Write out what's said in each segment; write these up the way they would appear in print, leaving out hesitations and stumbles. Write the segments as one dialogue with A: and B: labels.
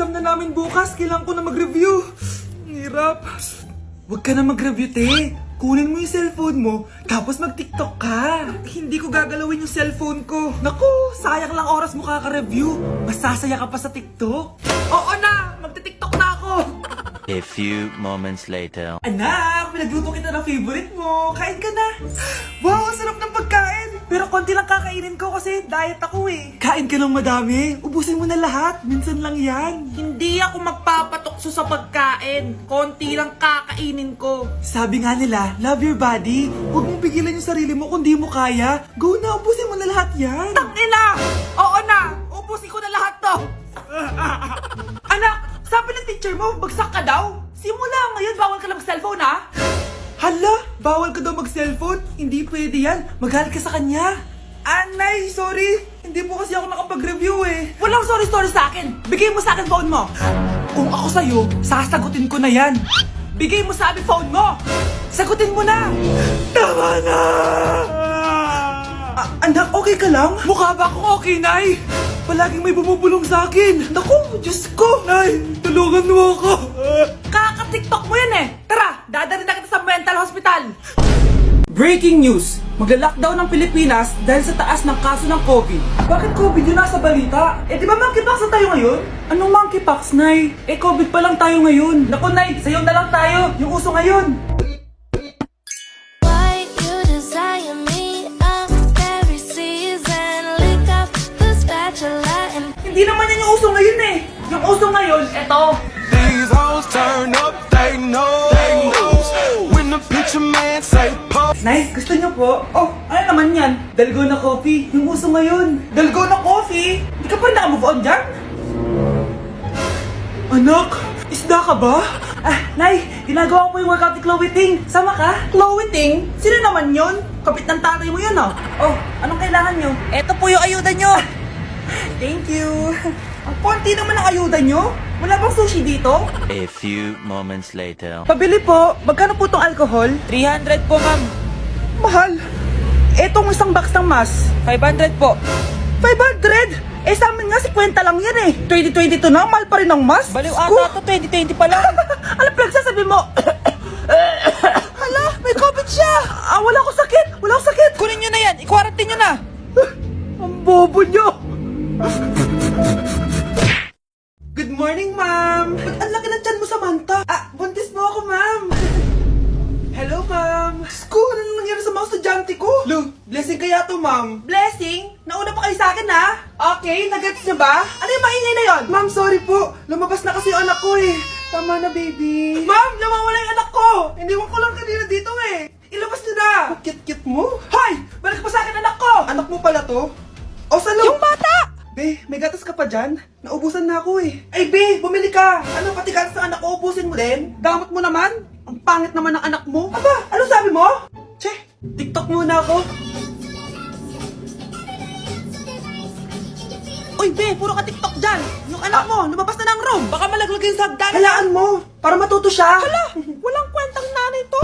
A: exam na namin bukas. Kailangan ko na mag-review. Ang hirap. Huwag ka na mag-review, te. Kunin mo yung cellphone mo, tapos mag-TikTok ka. Hindi ko gagalawin yung cellphone ko. Naku, sayang lang oras mo kaka-review. Masasaya ka pa sa TikTok. Oo na, magti-TikTok na ako.
B: A few moments later.
A: Anak, pinagluto kita ng favorite mo. Kain ka na. Wow, ang sarap ng pagkain. Pero konti lang kakainin ko kasi diet ako eh. Kain ka ng madami. Ubusin mo na lahat. Minsan lang yan. Hindi ako magpapatukso sa pagkain. Konti lang kakainin ko. Sabi nga nila, love your body. Huwag mong pigilan yung sarili mo kung di mo kaya. Go na, ubusin mo na lahat yan. Tangina! Oo na! Ubusin ko na lahat to! Anak, sabi ng teacher mo, bagsak ka daw? Simula ngayon, bawal ka na mag-cellphone ha? Hala, bawal ka daw mag-cellphone? Hindi pwede yan. Magalit ka sa kanya. Anay, sorry. Hindi po kasi ako nakapag-review eh. Walang sorry sa akin. Bigay mo sa akin phone mo. Kung ako sa'yo, sasagutin ko na yan. Bigay mo sa akin phone mo. Sagutin mo na. Tama na. Anak, okay ka lang? Mukha ba akong okay, Nay? Palaging may bumubulong sa akin. Naku, Diyos ko. Nay, tulungan mo ako. Kaka-TikTok mo yan eh. Tara, dadalhin na kita sa mental hospital. Breaking news! Magla-lockdown ng Pilipinas dahil sa taas ng kaso ng COVID. Bakit COVID yun nasa balita? Eh di ba monkeypox na tayo ngayon? Anong monkeypox, Nay? Eh COVID pa lang tayo ngayon. Naku, Nay, sayo na lang tayo. Yung uso ngayon.
C: Why you desire me of every season? Lick up the spatula and
A: Hindi naman yan yung uso ngayon eh. Yung uso ngayon, eto.
D: These hoes turn up, they know. When the picture man say pop.
A: Nay, gusto niyo po? Oh, ano naman yan? Dalgona coffee. Yung uso ngayon. Dalgona coffee? Hindi ka pa na-move on dyan? Anak, isda ka ba? Nay, ginagawa ko yung workout ni Chloe Ting. Sama ka? Chloe Ting? Sino naman yon? Kapit ng tatay mo yun, ah. Oh, anong kailangan nyo? Eto po yung ayuda nyo. Thank you. Ang konti naman ang ayuda nyo. Wala bang sushi dito?
B: A few moments later.
A: Pabili po. Magkano po itong alcohol? 300 po, ma'am. Mahal. Etong isang box ng mas. 500 po. 500? Eh sa amin nga 50 lang yan eh. 2022 na, mahal pa rin ang mas. Baliw ata to, 2020 pa lang. Ano pinagsasabi mo? Hala, may COVID siya. Wala akong sakit. Wala akong sakit. Kunin nyo na yan. I-quarantine nyo na. Ang bobo nyo. Good morning, ma'am! Ba't ang laki ng tiyan mo, Samantha? Buntis mo ako, ma'am! Hello, ma'am! Sko, ano nang nangyari sa mga estudyante ko? Lo, blessing kaya to, ma'am? Blessing? Nauna pa kayo sa akin, ha? Okay, nag-gets niyo ba? Ano yung maingay na yon? Ma'am, sorry po. Lumabas na kasi yung anak ko, eh. Tama na, baby. Ma'am, nawawala yung anak ko! Iniwan ko lang kanina dito, eh. Ilabas niyo na! Kit-kit mo? Hoy! Balik pa sa akin, anak ko! Anak mo pala to? O, salo? Yung bata! Be, may gatas ka pa dyan? Naubusan na ako eh. Ay, Be, bumili ka! Ano, pati gatas ng anak ko, ubusin mo din? Damot mo naman? Ang pangit naman ng anak mo. Aba, ano sabi mo? Che, TikTok muna ako. Uy, Be, puro ka TikTok dyan. Yung anak mo, lumabas na ng room. Baka malaglag yung sagdan. Halaan mo, para matuto siya. Hala, walang kwentang nanay to.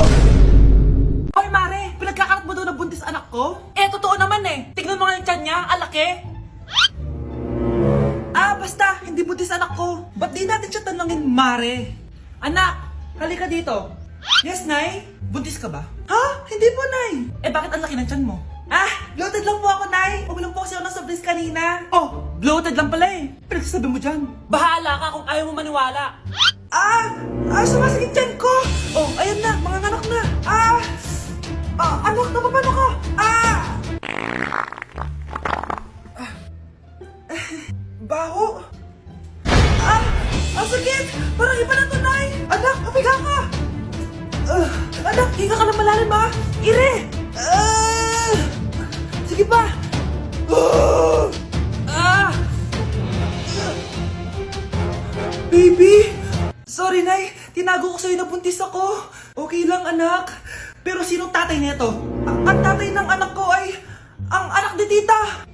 A: Hoy, Mare, pinagkakarat mo daw na buntis anak ko? Eh, totoo naman eh. Tignan mo nga yung tiyan niya, alaki. Basta, hindi buntis anak ko. Ba't di natin siya tanongin, Mare? Anak, halika dito. Yes, Nay? Buntis ka ba? Ha? Hindi po, Nay. Eh, bakit ang laki ng tiyan mo? Bloated lang po ako, Nay. Uminom po kasi ako ng soft kanina. Oh, bloated lang pala eh. Pinagsasabi mo dyan. Bahala ka kung ayaw mo maniwala. Sumasakit tiyan ko. Oh, ayun na, mga anak na. Anak, napapano ka? Baho! Ang sakit! Parang iba na to, Nay! Anak, papiga ka! Anak, hinga ka na malalim, ha? Ire! Sige pa! Baby! Sorry, Nay. Tinago ko sa'yo na buntis ako. Okay lang, anak. Pero sinong tatay nito? Ang tatay ng anak ko ay ang anak ni tita.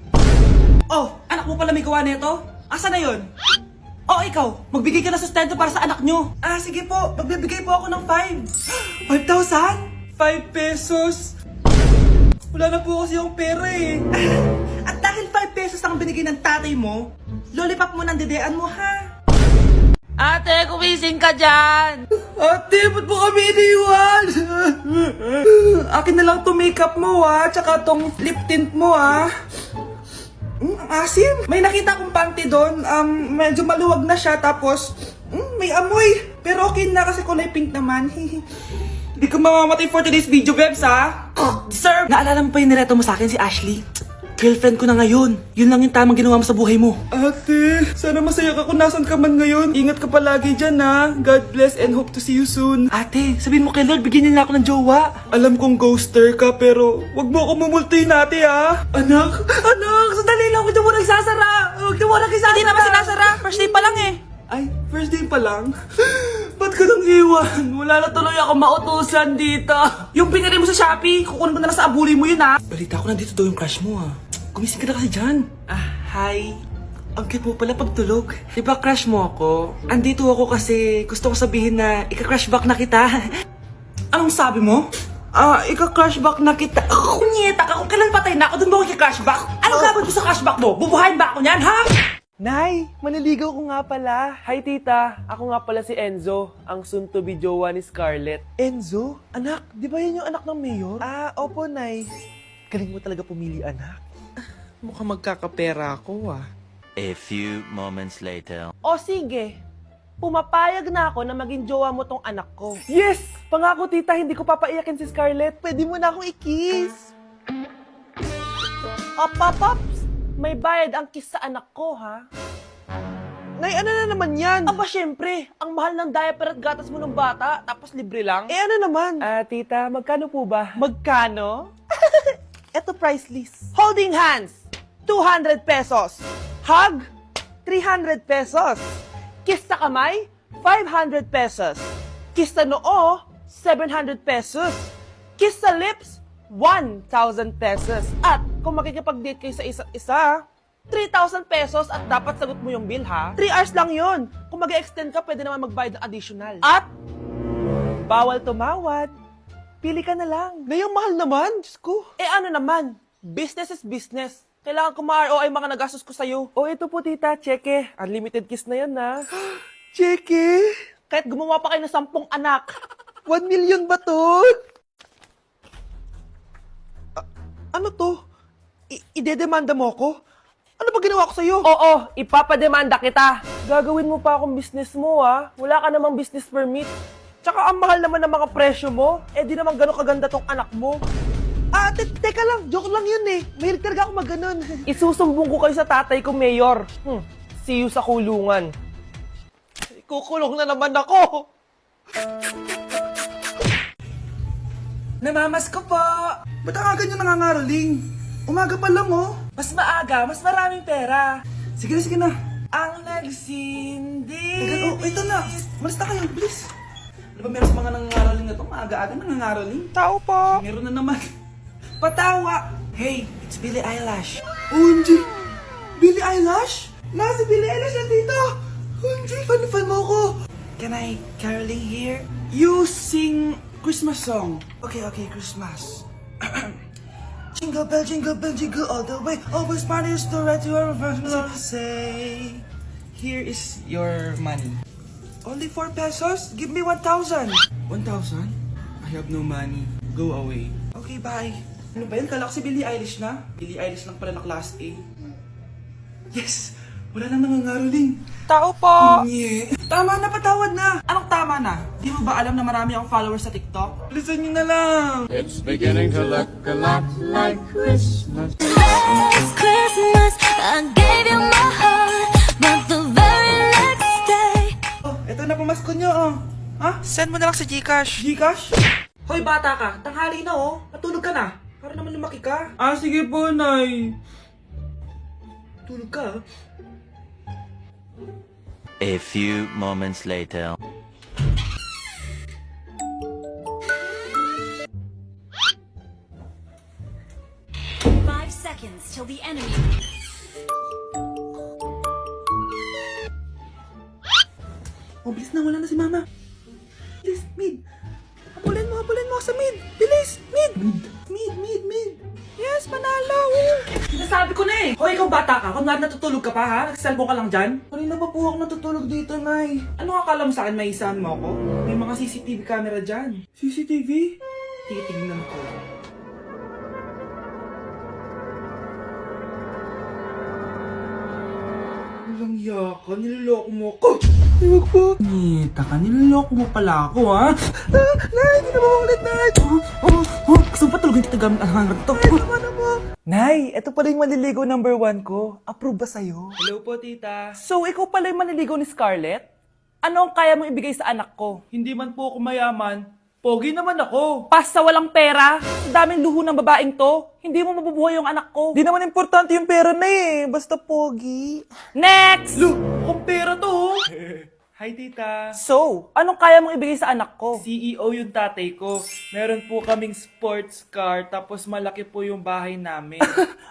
A: Oh, anak mo pala may gawa nito? Asa na yun? Oh, ikaw, magbigay ka na sustento para sa anak nyo. Sige po, magbibigay po ako ng 5. 5,000? 5 pesos? Wala na po kasi yung pera eh. At dahil 5 pesos ang binigay ng tatay mo, lollipop mo ng dedean mo, ha?
E: Ate, kumising ka dyan!
A: Ate, ba't mo kami iniwan? Akin na lang to makeup mo tsaka tong lip tint mo ang asim. May nakita akong panty doon, medyo maluwag na siya tapos may amoy. Pero okay na kasi kulay pink naman. Hindi ka mamamatay for today's video, Bebs, Sir! Naalala mo pa yung nireto mo sa akin si Ashley? Girlfriend ko na ngayon. Yun lang yung tamang ginawa mo sa buhay mo. Ate, sana masaya ka kung nasan ka man ngayon. Ingat ka palagi dyan, God bless and hope to see you soon. Ate, sabihin mo kay Lord, bigyan niya na ako ng jowa. Alam kong ghoster ka, pero wag mo ako mumultuin ate, Anak, sandali lang, huwag na mo nagsasara. Huwag na mo nagsasara.
E: Hindi naman sinasara. First day pa lang eh.
A: Ay, first day pa lang? Ba't ka nang iwan? Wala na tuloy ako mautusan dito. Yung pinari mo sa Shopee, kukunin ko na lang sa abuli mo yun, Balita ko nandito daw yung crush mo, Gumising ka na kasi dyan. Hi. Ang cute mo pala pagtulog. Diba crush mo ako? Andito ako kasi gusto ko sabihin na ika-crush back na kita. Anong sabi mo? Ika-crush back na kita. Kunyeta ka, kung kailan patay na ako, dun ba ako ika-crush back? Anong gagawin mo sa crush back mo? Bubuhayin ba ako niyan, ha?
F: Nay, maniligaw ko nga pala. Hi tita, ako nga pala si Enzo, ang soon-to-be jowa ni Scarlett. Enzo? Anak, di ba yan yung anak ng mayor? Opo, Nay. Galing mo talaga pumili, anak. Mukhang magkakapera ako,
B: A few moments later.
F: O sige, pumapayag na ako na maging jowa mo tong anak ko. Yes! Pangako tita, hindi ko papaiyakin si Scarlett. Pwede mo na akong i-kiss. Pops! May bayad ang kiss sa anak ko, ha? Nay, ano na naman yan? Aba, syempre. Ang mahal ng diaper at gatas mo ng bata, tapos libre lang. Ano naman? Tita, magkano po ba? Magkano? Eto price list. Holding hands, 200 pesos. Hug, 300 pesos. Kiss sa kamay, 500 pesos. Kiss sa noo, 700 pesos. Kiss sa lips, 1,000 pesos. At kung makikipag-date kayo sa isa't isa, 3,000 pesos at dapat sagot mo yung bill, ha? 3 hours lang yon. Kung mag-extend ka, pwede naman magbayad ng additional. At bawal tumawad. Pili ka na lang. Ngayong mahal naman, Diyos ko. Ano naman? Business is business. Kailangan ko ma-ROI mga nagastos ko sa'yo. Ito po tita, cheque. Unlimited kiss na yan, na. Cheque? Kahit gumawa pa kayo ng 10 anak. 1 million ba to? Ano to? Idedemanda mo ko? Ano ba ginawa ko sa'yo? Oo, ipapademanda kita. Gagawin mo pa akong business mo, Wala ka namang business permit. Tsaka ang mahal naman ng mga presyo mo. Di naman gano'ng kaganda tong anak mo. Teka lang, joke lang yun eh. Mahilig talaga ako mag-ganon. Isusumbong ko kayo sa tatay ko, Mayor. See you sa kulungan. Kukulong na naman ako.
A: Namamas ko po! Ba't ang aga nyo nangangaroling? Umaga pa lang, Mas maaga, mas maraming pera. Sige na. Ang nagsindi. Ito na. Malis na kayo, please. Ano ba meron sa mga nangangaroling na to? Maaga-aga nangangaroling? Tao po. Meron na naman. Patawa. Hey, it's Billie Eilish. OMG! Billie Eilish? Si Billie Eilish nandito! OMG, fan mo ko! Can I caroling here? You sing Christmas song. Okay, Christmas. Jingle bell, jingle all the way. Always parties to right to our first say. Here is your money. Only 4 pesos? Give me 1,000. 1,000? I have no money. Go away. Okay, bye. Ano ba yun? Kala ko si Billie Eilish na. Billie Eilish lang pala na class A. Yes! Wala nang nangangaroling.
E: Tao po!
A: Tama na, patawad na. Anong tama na? Di mo ba alam na marami akong followers sa TikTok? Listen nyo na lang.
G: It's beginning to look a lot like Christmas.
C: Last Christmas, I gave you my heart, but the very next day.
A: Eto na pamasko nyo, Ha?
E: Send mo na lang sa Gcash.
A: Gcash?
E: Hoy, bata ka. Tanghali na, Matulog ka na. Para naman lumaki ka.
A: Sige po, Nay.
E: Tulog ka,
B: A few moments later.
H: Seconds till the enemy.
A: Bilis na, wala na si Mama. Bilis, mid. Habulin mo sa mid. Bilis, mid. Mid. Yes.
F: bilis manalo.
E: Sinasabi ko na eh. Hoy, ikaw bata ka. Kung natutulog ka pa ha? Nagsiselfone ka lang dyan?
A: Kanina pa po ako natutulog dito, Nay.
E: Ano akala mo sa akin, maisahan mo ako? May mga CCTV camera dyan.
A: CCTV?
E: Titignan ko.
A: Walang yaka, niloloko mo ako. Huwag po. Nita ka, niloloko mo pala ako, ha? Nay, hindi na mamulit, Nay. Gusto mo pa tulogin kita gamit ang hangar to? Nay, tama na mo. Nay, ito pala yung manliligaw number 1 ko. Approve ba sa'yo?
E: Hello po, tita.
F: So, ikaw pala yung maniligaw ni Scarlett? Ano ang kaya mong ibigay sa anak ko?
E: Hindi man po ako mayaman. Pogi naman ako.
F: Pas sa walang pera, ang daming luho ng babaeng to, hindi mo mabubuhay yung anak ko.
A: Di naman importante yung pera na eh. Basta pogi.
F: Next!
E: Look, mukhang pera to, oh. Hi, tita.
F: So, anong kaya mong ibigay sa anak ko?
E: CEO yung tatay ko. Meron po kaming sports car, tapos malaki po yung bahay namin.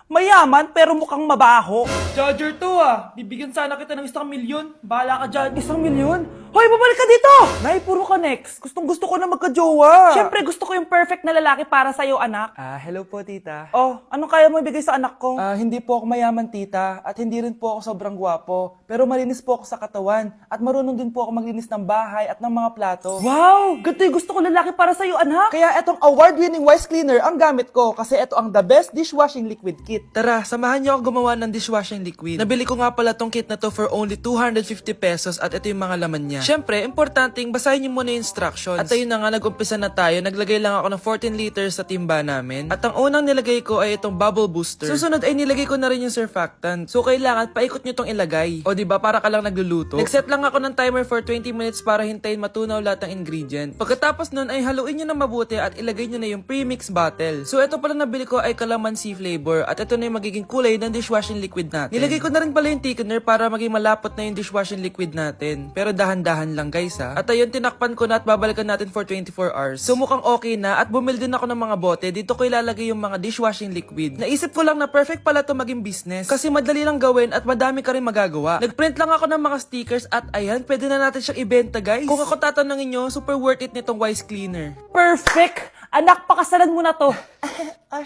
F: Mayaman pero mukhang mabaho.
E: Charger to ah. Bibigyan sana kita ng 1 milyon. Bahala ka dyan.
F: 1 milyon? Hoy, babalik ka dito! Nay, puro ka next. Gustong-gusto ko na magka-jowa. Siyempre, gusto ko yung perfect na lalaki para sa'yo, anak.
A: Hello po, tita.
F: Oh, anong kaya mo ibigay sa anak ko?
A: Hindi po ako mayaman, tita. At hindi rin po ako sobrang gwapo. Pero malinis po ako sa katawan. At marunong din po ako maglinis ng bahay at ng mga plato.
F: Wow! Ganito yung gusto ko lalaki para sa'yo, anak.
A: Kaya etong award-winning Wise Cleaner ang gamit ko kasi ito ang the best dishwashing liquid kit. Tara, samahan niyo ako gumawa ng dishwashing liquid. Nabili ko nga pala tong kit na to for only 250 pesos at ito yung mga laman niya. Siyempre, importanteng basahin niyo muna yung instructions. At ayun na nga, nag-umpisa na tayo. Naglagay lang ako ng 14 liters sa timba namin. At ang unang nilagay ko ay itong bubble booster. Susunod ay nilagay ko na rin yung surfactant. So kailangan paikot niyo tong ilagay. O diba, para ka lang nagluluto. Nag-set lang ako ng timer for 20 minutes para hintayin matunaw lahat ng ingredient. Pagkatapos nun ay haluin nyo na mabuti at ilagay nyo na yung premix bottle. So ito pala nabili ko ay calamansi flavor at ito na yung magiging kulay ng dishwashing liquid natin. Nilagay ko na rin pala yung thickener para maging malapot na yung dishwashing liquid natin. Pero dahan-dahan lang guys ha. At ayun, tinakpan ko na at babalikan natin for 24 hours. So mukhang okay na at bumili din ako ng mga bote. Dito ko ilalagay yung mga dishwashing liquid. Naisip ko lang na perfect pala to maging business kasi madali lang gawin at madami ka rin magagawa. Nagprint lang ako ng mga stickers at ayan, pwede na natin siyang ibenta guys. Kung ako tatanungin nyo, super worth it nitong Wise Cleaner.
F: Perfect! Anak, pakasalan mo na to.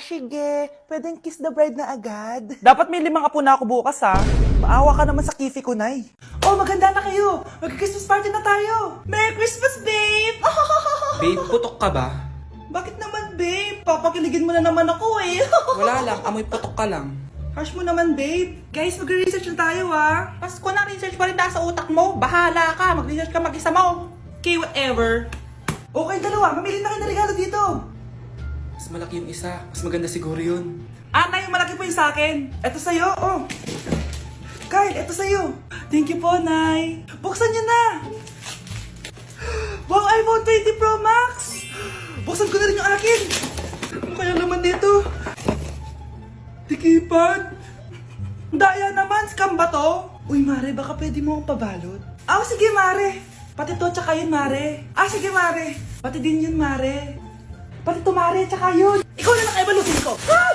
A: Sige. Pwedeng kiss the bride na agad.
F: Dapat may 5 apo na ako bukas, ha? Maawa ka naman sa kifi ko, Nay.
A: Oh, maganda na kayo. Mag-Christmas party na tayo. Merry Christmas, babe!
E: Babe, putok ka ba?
A: Bakit naman, babe? Papakiligin mo na naman ako eh.
E: Wala lang, amoy putok ka lang.
A: Harsh mo naman, babe. Guys, magre-research na tayo, ha?
E: Pasko na, research pa rin sa utak mo. Bahala ka, mag-research ka mag-isa mo.
A: Okay, whatever. Okay, dalawa. Mamili na kayo ng regalo dito.
E: Mas malaki yung isa, mas maganda siguro yun.
A: Nay, malaki po yung sa akin. Ito sa'yo, oh. Kyle, ito sa'yo. Thank you po, Nay. Buksan niyo na. Wow, iPhone 20 Pro Max. Buksan ko na rin yung akin. Ano kaya naman dito? Tikipan. Daya naman, scam ba to? Uy, Mare, baka pwede mo akong pabalot. Sige, Mare. Pati to, tsaka yun, Mare. Sige, Mare. Pati din yun, Mare. Pati to, Mare, tsaka yun. Ikaw na lang ay balutin ko. Mare!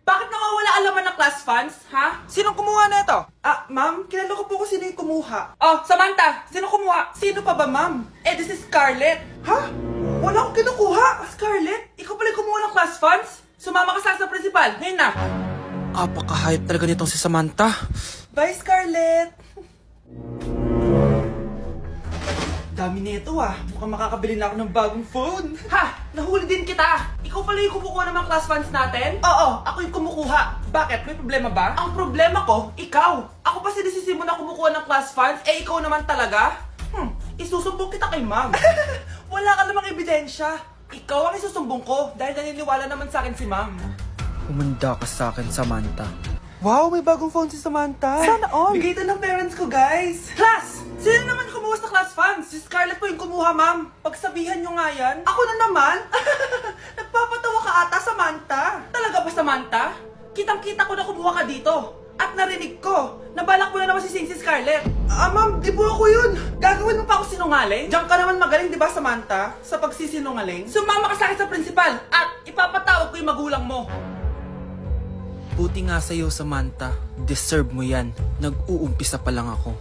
F: Bakit nawawala ang laman ng class funds, ha?
A: Sinong kumuha na ito? Ma'am, kilala ko po kung sino yung kumuha.
F: Oh, Samantha, sino kumuha? Sino pa ba, ma'am? This is Scarlett.
A: Ha? Wala akong kinukuha.
F: Scarlett, ikaw pala yung kumuha ng class funds? Sumama ka sa principal, ngayon na.
A: Apaka-hype talaga nitong si Samantha.
F: Bye, Scarlett.
A: Dami nito Mukhang makakabili na ako ng bagong phone.
F: Ha? Nahuli din kita. Ikaw pala yung kumukuha ng mga class funds natin?
A: Oo, ako yung kumukuha.
F: Bakit? May problema ba? Ang problema ko, ikaw. Ako pa sinisisi mo na kumukuha ng class funds, ikaw naman talaga? Isusumbong kita kay ma'am.
A: Wala ka namang ebidensya.
F: Ikaw ang isusumbong ko dahil naniniwala naman sa akin si ma'am.
A: Humanda ka sa akin, Samantha. Wow, may bagong phone si Samantha.
F: Sana all.
A: Bigay ito ng parents ko, guys.
F: Class! Sino naman kumuha sa class funds? Si Scarlett po yung kumuha, ma'am. Pagsabihan nyo nga yan.
A: Ako na naman? Nagpapatawa ka ata, Samantha.
F: Talaga ba, Samantha? Kitang-kita ko na kumuha ka dito. At narinig ko, nabalak mo na naman si Scarlett.
A: Ma'am, di po ako yun.
F: Gagawin mo pa ako sinungaling?
A: Diyan ka naman magaling, di ba, Samantha? Sa pagsisinungaling.
F: Sumama ka sa akin sa principal at ipapatawag ko yung magulang mo.
A: Buti nga sa'yo, Samantha. Deserve mo yan. Nag-uumpisa pa lang ako.